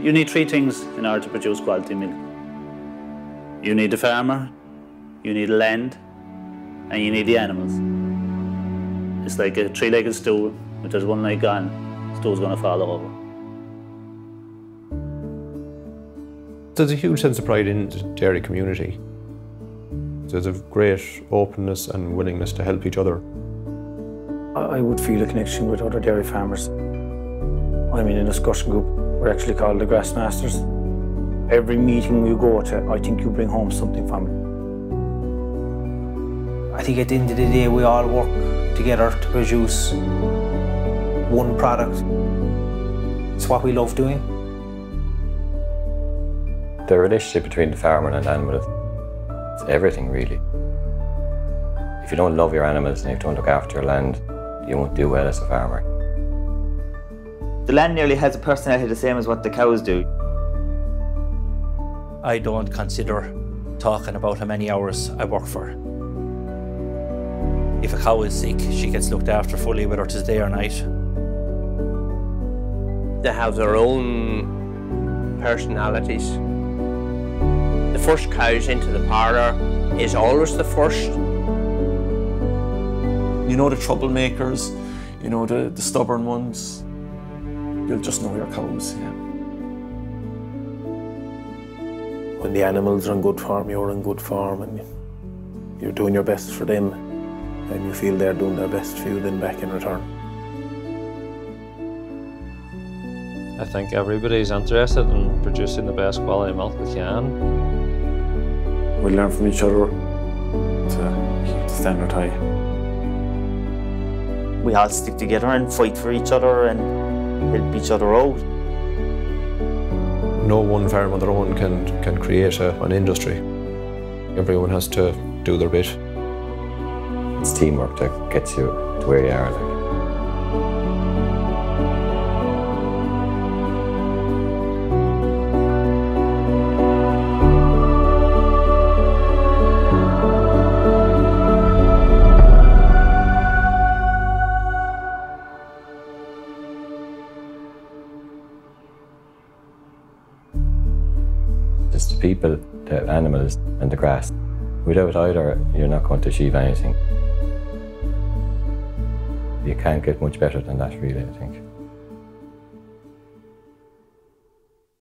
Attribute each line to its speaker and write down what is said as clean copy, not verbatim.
Speaker 1: You need three things in order to produce quality milk. You need the farmer, you need the land, and you need the animals. It's like a three-legged stool. If there's one leg gone, the stool's going to fall over.
Speaker 2: There's a huge sense of pride in the dairy community. There's a great openness and willingness to help each other.
Speaker 3: I would feel a connection with other dairy farmers. I'm in a discussion group. We're actually called the Grassmasters. Every meeting you go to, I think you bring home something from it.
Speaker 4: I think at the end of the day, we all work together to produce one product. It's what we love doing.
Speaker 5: The relationship between the farmer and the animal is everything, really. If you don't love your animals and if you don't look after your land, you won't do well as a farmer.
Speaker 6: The land nearly has a personality the same as what the cows do.
Speaker 7: I don't consider talking about how many hours I work for. If a cow is sick, she gets looked after fully, whether it is day or night.
Speaker 8: They have their own personalities. The first cows into the parlour is always the first.
Speaker 9: You know the troublemakers, you know the stubborn ones. You'll just know your cows, yeah.
Speaker 3: When the animals are in good form, you're in good form and you're doing your best for them and you feel they're doing their best for you then back in return.
Speaker 10: I think everybody's interested in producing the best quality milk we can.
Speaker 9: We learn from each other to keep the standard high.
Speaker 6: We all stick together and fight for each other and help each other out.
Speaker 2: No one farm on their own can create an industry. Everyone has to do their bit.
Speaker 5: It's teamwork that gets you to where you are. It's the people, the animals and the grass. Without either, you're not going to achieve anything. You can't get much better than that, really, I think.